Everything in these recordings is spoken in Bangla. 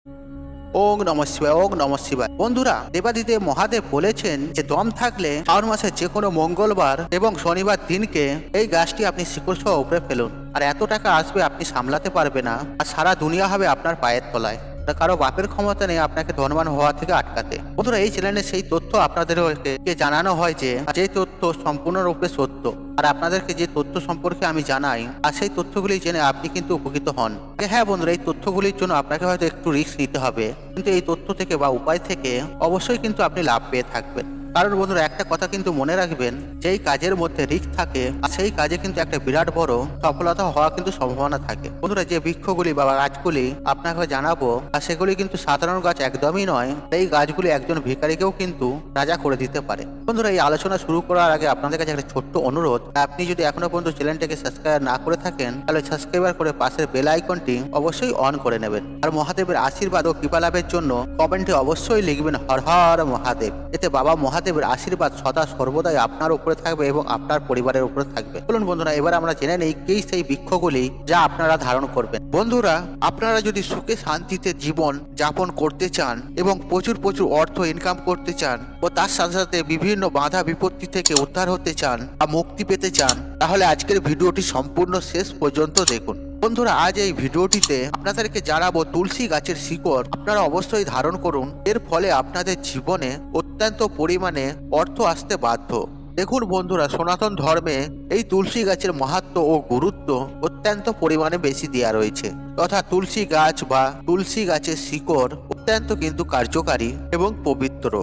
ওং নমঃ শিবায়, ওং নমঃ শিবায়। বন্ধুরা, দেবাদিদেব মহাদেব বলেছেন যে দম থাকলে শ্রাবণ মাসের যে কোনো মঙ্গলবার এবং শনিবার দিনকে এই গাছটি আপনি শিকড় সহ উপড়ে ফেলুন, আর এত টাকা আসবে আপনি সামলাতে পারবে না, আর সারা দুনিয়া হবে আপনার পায়ের তলায়। কারো বাপের ক্ষমতা নেই আপনাকে ধনবান হওয়া থেকে আটকাতে। বন্ধুরা, এই চ্যানেলে সেই তথ্য আপনাদেরকে জানানো হয় যে তথ্য সম্পূর্ণরূপে সত্য, আর আপনাদেরকে যে তথ্য সম্পর্কে আমি জানাই আর সেই তথ্যগুলি জেনে আপনি কিন্তু উপকৃত হন। হ্যাঁ বন্ধুরা, এই তথ্যগুলির জন্য আপনাকে হয়তো একটু রিস্ক নিতে হবে, কিন্তু এই তথ্য থেকে বা উপায় থেকে অবশ্যই কিন্তু আপনি লাভ পেয়ে থাকবেন। কারণ বন্ধুরা, একটা কথা কিন্তু মনে রাখবেন, যেই কাজের মধ্যে রিস্ক থাকে আর সেই কাজে কিন্তু একটা বিরাট বড় সফলতা হওয়া কিন্তু সম্ভাবনা থাকে। বন্ধুরা, যে বৃক্ষগুলি বা গাছগুলি আপনাকে জানাবো আর সেগুলি কিন্তু সাধারণ গাছ একদমই নয়। এই গাছগুলি একজন ভিখারিকেও কিন্তু রাজা করে দিতে পারে। বন্ধুরা, এই আলোচনা শুরু করার আগে আপনাদের কাছে একটা ছোট্ট অনুরোধ, আপনি যদি এখনো পর্যন্ত চ্যানেলটাকে সাবস্ক্রাইব না করে থাকেন তাহলে সাবস্ক্রাইবার করে পাশের বেল আইকনটি অবশ্যই অন করে নেবেন। আর মহাদেবের আশীর্বাদ ও কৃপা লাভের জন্য কমেন্টে অবশ্যই লিখবেন হর হর মহাদেব। এতে বাবা মহাদেবের আশীর্বাদ সদা সর্বদাই আপনার উপরে থাকবে এবং আপনার পরিবারের উপরে থাকবে। বলুন বন্ধুরা, এবার আমরা জেনে নেই কি সেই বৃক্ষগুলি যা আপনারা ধারণ করবেন। বন্ধুরা, আপনারা যদি সুখে শান্তিতে জীবন যাপন করতে চান এবং প্রচুর প্রচুর অর্থ ইনকাম করতে চান ও তার সাথে সাথে বিভিন্ন বাধা বিপত্তি থেকে উদ্ধার হতে চান বা মুক্তি পেতে চান, তাহলে আজকের ভিডিওটি সম্পূর্ণ শেষ পর্যন্ত দেখুন। বন্ধুরা, আজ এই ভিডিওটিতে আপনাদেরকে জানাবো তুলসী গাছের শিকড় আপনারা অবশ্যই ধারণ করুন, এর ফলে আপনাদের জীবনে অত্যন্ত পরিমাণে অর্থ আসতে বাধ্য। দেখুন বন্ধুরা, সনাতন ধর্মে এই তুলসী গাছের মাহাত্ম্য ও গুরুত্ব অত্যন্ত পরিমাণে বেশি দেওয়া রয়েছে, তথা তুলসী গাছ বা তুলসী গাছের শিকড় অত্যন্ত কিন্তু কার্যকারী এবং পবিত্র।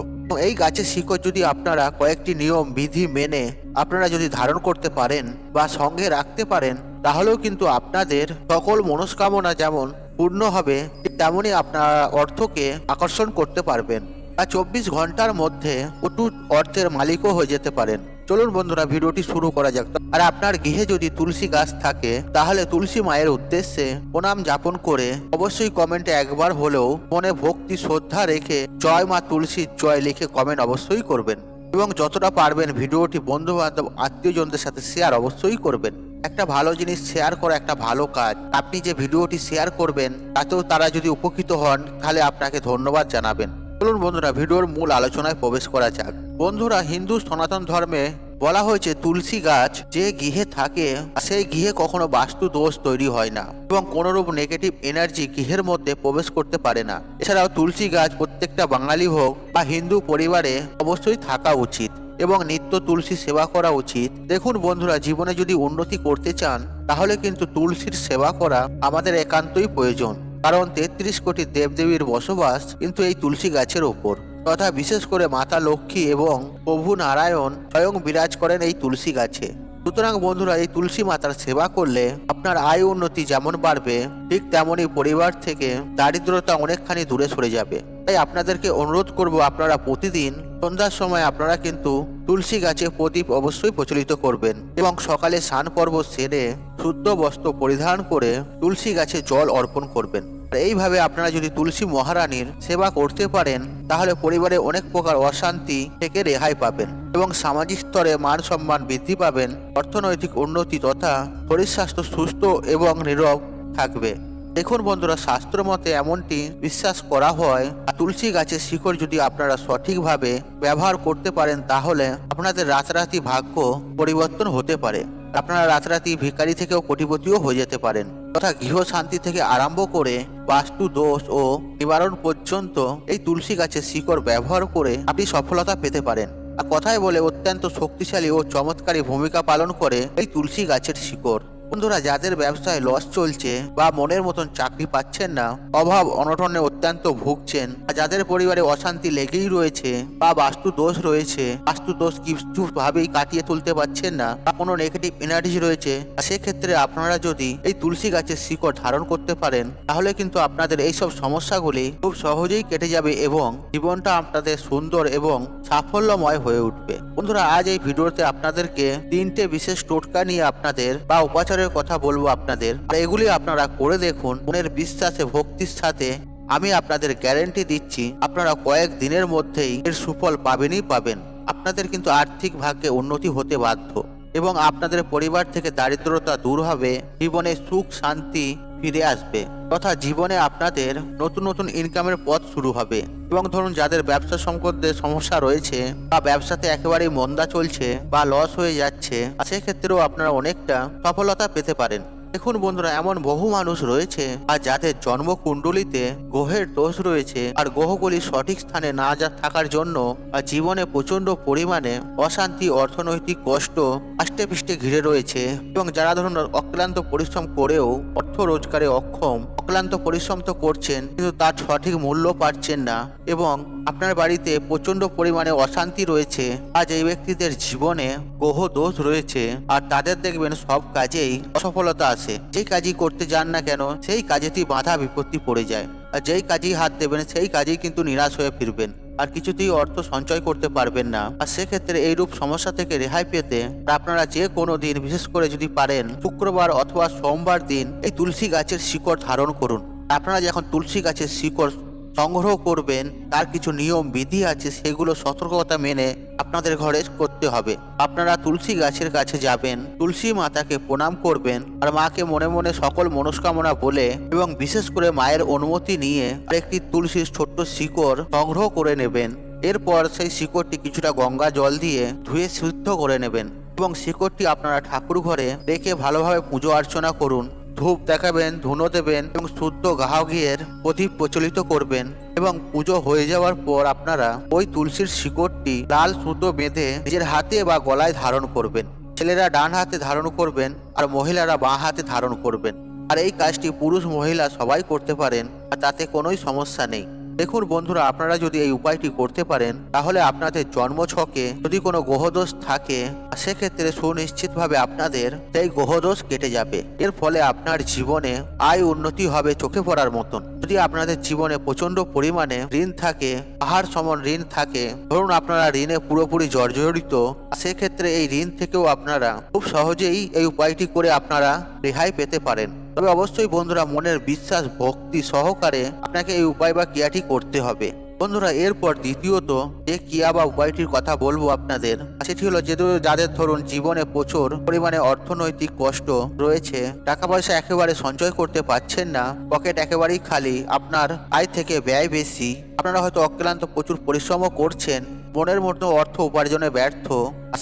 এই গাছের শিকড় যদি আপনারা কয়েকটি নিয়ম বিধি মেনে আপনারা যদি ধারণ করতে পারেন বা সঙ্গে রাখতে পারেন, তাহলেও কিন্তু আপনাদের সকল মনস্কামনা যেমন পূর্ণ হবে, তেমনই আপনারা অর্থকে আকর্ষণ করতে পারবেন আর 24 ঘন্টার মধ্যে প্রচুর অর্থের মালিকও হয়ে যেতে পারেন। চলুন বন্ধুরা, ভিডিওটি শুরু করা যাক। আর আপনার গৃহে যদি তুলসী গাছ থাকে তাহলে তুলসী মায়ের উদ্দেশ্যে প্রণাম যাপন করে অবশ্যই কমেন্টে একবার হলেও মনে ভক্তি শ্রদ্ধা রেখে জয় মা তুলসীর জয় লিখে কমেন্ট অবশ্যই করবেন, এবং যতটা পারবেন ভিডিওটি বন্ধু বান্ধব আত্মীয়জনদের সাথে শেয়ার অবশ্যই করবেন। একটা ভালো জিনিস শেয়ার করা একটা ভালো কাজ। আপনি যে ভিডিওটি শেয়ার করবেন তাতেও তারা যদি উপকৃত হন তাহলে আপনাকে ধন্যবাদ জানাবেন। চলুন বন্ধুরা, ভিডিওর মূল আলোচনায় প্রবেশ করা যাক। বন্ধুরা, হিন্দু সনাতন ধর্মে বলা হয়েছে তুলসী গাছ যে গৃহে থাকে সেই গৃহে কখনো বাস্তু দোষ তৈরি হয় না এবং কোনোরূপ নেগেটিভ এনার্জি গৃহের মধ্যে প্রবেশ করতে পারে না। এছাড়াও তুলসী গাছ প্রত্যেকটা বাঙালি হোক বা হিন্দু পরিবারে অবশ্যই থাকা উচিত এবং নিত্য তুলসী সেবা করা উচিত। দেখুন বন্ধুরা, জীবনে যদি উন্নতি করতে চান তাহলে কিন্তু তুলসীর সেবা করা আমাদের একান্তই প্রয়োজন, কারণ 33 কোটি দেবদেবীর বসবাস কিন্তু এই তুলসী গাছের ওপর, তথা বিশেষ করে মাতা লক্ষ্মী এবং প্রভু নারায়ণ স্বয়ং বিরাজ করেন এই তুলসী গাছে। সুতরাং বন্ধুরা, এই তুলসী মাতার সেবা করলে আপনার আয় উন্নতি যেমন বাড়বে, ঠিক তেমনই পরিবার থেকে দারিদ্রতা অনেকখানি দূরে সরে যাবে। তাই আপনাদেরকে অনুরোধ করব, আপনারা প্রতিদিন সন্ধ্যার সময় আপনারা কিন্তু তুলসী গাছে প্রদীপ অবশ্যই প্রচলিত করবেন এবং সকালে স্নান পর্ব সেরে শুদ্ধ বস্ত্র পরিধান করে তুলসী গাছে জল অর্পণ করবেন। এইভাবে আপনারা যদি তুলসী মহারানীর সেবা করতে পারেন তাহলে পরিবারে অনেক প্রকার অশান্তি থেকে রেহাই পাবেন এবং সামাজিক স্তরে মান সম্মান বৃদ্ধি পাবেন, অর্থনৈতিক উন্নতি তথা শরীর স্বাস্থ্য সুস্থ এবং নীরব থাকবে। দেখুন বন্ধুরা, শাস্ত্র মতে এমনটি বিশ্বাস করা হয়, তুলসী গাছের শিকড় যদি আপনারা সঠিকভাবে ব্যবহার করতে পারেন তাহলে আপনাদের রাতারাতি ভাগ্য পরিবর্তন হতে পারে। আপনারা রাতারাতি ভিখারি থেকেও কোটিপতিও হয়ে যেতে পারেন, তথা গৃহ শান্তি থেকে আরম্ভ করে বাস্তু দোষ ও নিবারণ পর্যন্ত এই তুলসী গাছের শিকড় ব্যবহার করে আপনি সফলতা পেতে পারেন। আর কথায় বলে অত্যন্ত শক্তিশালী ও চমৎকারী ভূমিকা পালন করে এই তুলসী গাছের শিকড়। বন্ধুরা, যাদের ব্যবসায় লস চলছে বা মনের মতন চাকরি পাচ্ছেন না, অভাব অনটনে অত্যন্ত ভুগছেন, আর যাদের পরিবারে অশান্তি লেগেই রয়েছে বা বাস্তু দোষ রয়েছে, বাস্তু দোষ কিছু ভাবেই কাটিয়ে তুলতে পারছেন না বা কোনো নেগেটিভ এনার্জি রয়েছে, সেক্ষেত্রে আপনারা যদি এই তুলসী গাছের শিকড় ধারণ করতে পারেন তাহলে কিন্তু আপনাদের এইসব সমস্যাগুলি খুব সহজেই কেটে যাবে এবং জীবনটা আপনাদের সুন্দর এবং সাফল্যময় হয়ে উঠবে। বন্ধুরা, আজ এই ভিডিওতে আপনাদেরকে 3টে বিশেষ টোটকা নিয়ে আপনাদের বা উপাচারের কথা বলবো আপনাদের, আর এগুলি আপনারা করে দেখুন। মনের বিশ্বাসে ভক্তির সাথে আমি আপনাদের গ্যারান্টি দিচ্ছি আপনারা কয়েক দিনের মধ্যেই এর সুফল পাবেনই পাবেন। আপনাদের কিন্তু আর্থিক ভাগ্যে উন্নতি হতে বাধ্য। এবং আপনাদের পরিবার থেকে দারিদ্রতা দূর হবে, জীবনে সুখ শান্তি ফিরে আসবে তথা জীবনে আপনাদের নতুন নতুন ইনকামের পথ শুরু হবে। এবং ধরুন যাদের ব্যবসা সম্পর্কে সমস্যা রয়েছে বা ব্যবসাতে একেবারেই মন্দা চলছে বা লস হয়ে যাচ্ছে, সেক্ষেত্রেও আপনারা অনেকটা সফলতা পেতে পারেন। দেখুন বন্ধুরা, এমন বহু মানুষ রয়েছে আর যাদের জন্মকুণ্ডলিতে গ্রহের দোষ রয়েছে আর গ্রহগুলি সঠিক স্থানে না থাকার জন্য আর জীবনে প্রচন্ড পরিমাণে অশান্তি, অর্থনৈতিক কষ্ট আষ্টে পৃষ্ঠে ঘিরে রয়েছে। এবং যারা ধরুন অক্লান্ত পরিশ্রম করেও অর্থ রোজগারে অক্ষম, অক্লান্ত পরিশ্রম তো করছেন কিন্তু তার সঠিক মূল্য পাচ্ছেন না, এবং আপনার বাড়িতে প্রচন্ড পরিমাণে অশান্তি রয়েছে, আজ এই ব্যক্তিদের জীবনে গ্রহ দোষ রয়েছে আর তাদের দেখবেন সব কাজেই অসফলতা আসে। যেই কাজই করতে যান না কেন সেই কাজেতেই বাধা বিপত্তি পড়ে যায়, আর যেই কাজেই হাত দেবেন সেই কাজেই কিন্তু নিরাশ হয়ে ফিরবেন আর কিছুতেই অর্থ সঞ্চয় করতে পারবেন না। আর সেক্ষেত্রে এইরূপ সমস্যা থেকে রেহাই পেতে আপনারা যে কোনো দিন, বিশেষ করে যদি পারেন শুক্রবার অথবা সোমবার দিন, এই তুলসী গাছের শিকড় ধারণ করুন। আপনারা যখন তুলসী গাছের শিকড় সংগ্রহ করবেন তার কিছু নিয়ম বিধি আছে, সেগুলো সতর্কতা মেনে আপনাদের ঘরে করতে হবে। আপনারা তুলসী গাছের কাছে যাবেন, তুলসী মাতাকে প্রণাম করবেন আর মাকে মনে মনে সকল মনস্কামনা বলে এবং বিশেষ করে মায়ের অনুমতি নিয়ে আরেকটি তুলসীর ছোট্ট শিকড় সংগ্রহ করে নেবেন। এরপর সেই শিকড়টি কিছুটা গঙ্গা জল দিয়ে ধুয়ে শুদ্ধ করে নেবেন এবং শিকড়টি আপনারা ঠাকুর ঘরে রেখে ভালোভাবে পুজো অর্চনা করুন। ধূপ দেখাবেন, ধুনো দেবেন এবং শুদ্ধ গাহ ঘিয়ের প্রদীপ প্রচলিত করবেন। এবং পুজো হয়ে যাওয়ার পর আপনারা ওই তুলসীর শিকড়টি লাল সুতো বেঁধে নিজের হাতে বা গলায় ধারণ করবেন। ছেলেরা ডান হাতে ধারণ করবেন আর মহিলারা বাঁ হাতে ধারণ করবেন। আর এই কাজটি পুরুষ মহিলা সবাই করতে পারেন আর তাতে কোনোই সমস্যা নেই। দেখুন বন্ধুরা, আপনারা যদি এই উপায়টি করতে পারেন তাহলে আপনাদের জন্মছকে যদি কোনো গ্রহদোষ থাকে সেক্ষেত্রে সুনিশ্চিতভাবে আপনাদের সেই গ্রহদোষ কেটে যাবে। এর ফলে আপনার জীবনে আয় উন্নতি হবে চোখে পড়ার মতন। যদি আপনাদের জীবনে প্রচন্ড পরিমাণে ঋণ থাকে, পাহাড় সমান ঋণ থাকে, ধরুন আপনারা ঋণে পুরোপুরি জর্জরিত, সেক্ষেত্রে এই ঋণ থেকেও আপনারা খুব সহজেই এই উপায়টি করে আপনারা রেহাই পেতে পারেন। তবে অবশ্যই বন্ধুরা মনের বিশ্বাস ভক্তি সহকারে আপনাকে এই উপায় বা ক্রিয়াটি করতে হবে। বন্ধুরা এরপর দ্বিতীয়ত যে ক্রিয়া বা উপায়টির কথা বলবো আপনাদের, সেটি হলো যাদের ধরুন জীবনে প্রচুর পরিমাণে অর্থনৈতিক কষ্ট রয়েছে, টাকা পয়সা একেবারে সঞ্চয় করতে পারছেন না, পকেট একেবারেই খালি, আপনার আয় থেকে ব্যয় বেশি, আপনারা হয়তো অক্লান্ত প্রচুর পরিশ্রমও করছেন, মনের মতো অর্থ উপার্জনে ব্যর্থ,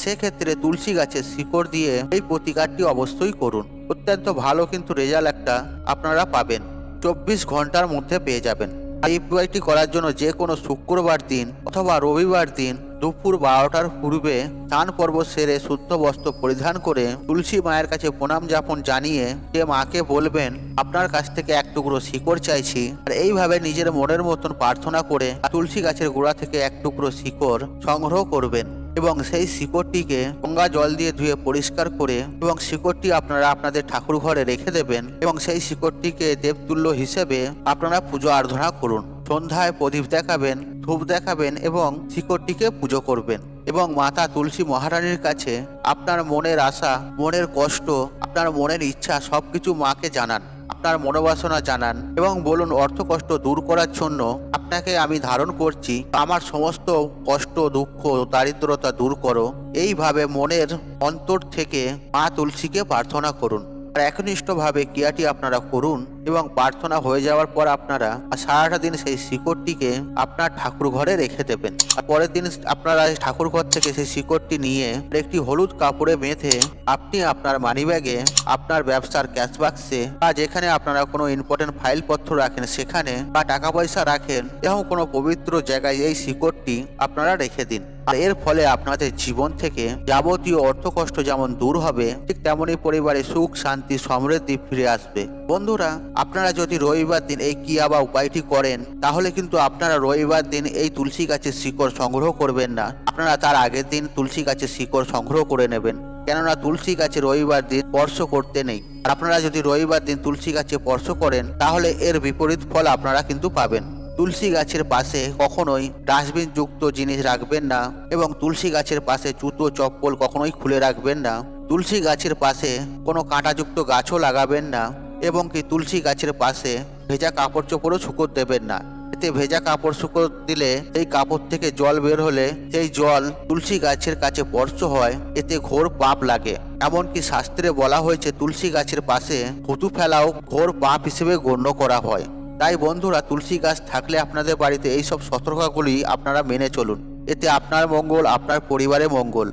সেক্ষেত্রে তুলসী গাছের শিকড় দিয়ে এই প্রতিকারটি অবশ্যই করুন। অত্যন্ত ভালো কিন্তু রেজাল্ট একটা আপনারা পাবেন, 24 ঘন্টার মধ্যে পেয়ে যাবেন। এই উপায়টি করার জন্য যে কোনো শুক্রবার দিন অথবা রবিবার দিন দুপুর 12টার পূর্বে স্নান পর্ব সেরে শুদ্ধ বস্ত্র পরিধান করে তুলসী মায়ের কাছে প্রণাম যাপন জানিয়ে যে মাকে বলবেন আপনার কাছ থেকে এক টুকরো শিকড় চাইছি, আর এইভাবে নিজের মনের মতন প্রার্থনা করে তুলসী গাছের গোড়া থেকে এক টুকরো শিকড় সংগ্রহ করবেন এবং সেই শিকড়টিকে গঙ্গা জল দিয়ে ধুয়ে পরিষ্কার করে এবং শিকড়টি আপনারা আপনাদের ঠাকুর ঘরে রেখে দেবেন এবং সেই শিকড়টিকে দেবতুল্য হিসেবে আপনারা পুজো আরাধনা করুন। সন্ধ্যায় প্রদীপ দেখাবেন, ধূপ দেখাবেন এবং শিকড়টিকে পুজো করবেন এবং মাতা তুলসী মহারানীর কাছে আপনার মনের আশা, মনের কষ্ট, আপনার মনের ইচ্ছা সবকিছু মাকে জানান, আপনার মনোবাসনা জানান এবং বলুন অর্থ কষ্ট দূর করার জন্য আপনাকে আমি ধারণ করছি, আমার সমস্ত কষ্ট দুঃখ দারিদ্রতা দূর করো। এইভাবে মনের অন্তর থেকে মা তুলসীকে প্রার্থনা করুন আর একনিষ্ঠভাবে ক্রিয়াটি আপনারা করুন এবং প্রার্থনা হয়ে যাওয়ার পর আপনারা সারাটা দিন সেই শিকড়টিকে আপনার ঠাকুর ঘরে রেখে দেবেন। আর পরের দিন আপনারা ঠাকুর ঘর থেকে সেই শিকড়টি নিয়ে একটি হলুদ কাপড়ে বেঁধে আপনি আপনার মানিব্যাগে, আপনার ব্যবসার ক্যাশ বাক্সে বা যেখানে আপনারা কোনো ইম্পর্টেন্ট ফাইলপত্র রাখেন সেখানে বা টাকা পয়সা রাখেন, এরকম কোনো পবিত্র জায়গায় এই শিকড়টি আপনারা রেখে দিন। আর এর ফলে আপনাদের জীবন থেকে যাবতীয় অর্থকষ্ট যেমন দূর হবে, ঠিক তেমনি পরিবারে সুখ শান্তি সমৃদ্ধি ফিরে আসবে। বন্ধুরা আপনারা যদি রবিবার দিন এই ক্রিয়া বা উপায়টি করেন তাহলে কিন্তু আপনারা রবিবার দিন এই তুলসী গাছের শিকড় সংগ্রহ করবেন না, আপনারা তার আগের দিন তুলসী গাছের শিকড় সংগ্রহ করে নেবেন, কেননা তুলসী গাছে রবিবার দিন স্পর্শ করতে নেই। আর আপনারা যদি রবিবার দিন তুলসী গাছে স্পর্শ করেন তাহলে এর বিপরীত ফল আপনারা কিন্তু পাবেন। তুলসী গাছের পাশে কখনোই ডাস্টবিন যুক্ত জিনিস রাখবেন না এবং তুলসী গাছের পাশে জুতো চপ্পল কখনোই খুলে রাখবেন না। তুলসী গাছের পাশে কোনো কাঁটাযুক্ত গাছও লাগাবেন না এবং কি তুলসী গাছের পাশে ভেজা কাপড় চোপড়ও শুকোতে দেবেন না। এতে ভেজা কাপড় শুকো দিলে সেই কাপড় থেকে জল বের হলে সেই জল তুলসী গাছের কাছে স্পর্শ হয়, এতে ঘোর পাপ লাগে। এমনকি শাস্ত্রে বলা হয়েছে তুলসী গাছের পাশে থুতু ফেলাও ঘোর পাপ হিসেবে গণ্য করা হয়। তাই বন্ধুরা, তুলসী গাছ থাকলে আপনাদের বাড়িতে এইসব সতর্কতাগুলি আপনারা মেনে চলুন। এতে আপনার মঙ্গল, আপনার পরিবারের মঙ্গল।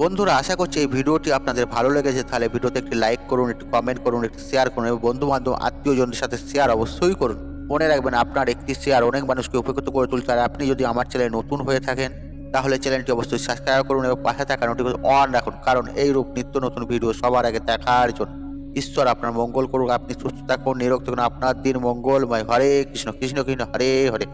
বন্ধুরা, আশা করছি এই ভিডিওটি আপনাদের ভালো লেগেছে। তাহলে ভিডিওতে একটি লাইক করুন, একটি কমেন্ট করুন, একটি শেয়ার করুন এবং বন্ধু বান্ধব আত্মীয়জনদের সাথে শেয়ার অবশ্যই করুন। মনে রাখবেন, আপনার একটি শেয়ার অনেক মানুষকে উপকৃত করে তুলছে। আর আপনি যদি আমার চ্যানেলে নতুন হয়ে থাকেন তাহলে চ্যানেলটি অবশ্যই সাবস্ক্রাইব করুন এবং পাশে থাকা নোটিফিকেশন অন রাখুন, কারণ এই রূপ নিত্য নতুন ভিডিও সবার আগে দেখার জন্য। ঈশ্বর আপনার মঙ্গল করুক, আপনি সুস্থ থাকুন, নিরোগ থাকুন, আপনার দিন মঙ্গলময়। হরে কৃষ্ণ কৃষ্ণ কৃষ্ণ হরে হরে।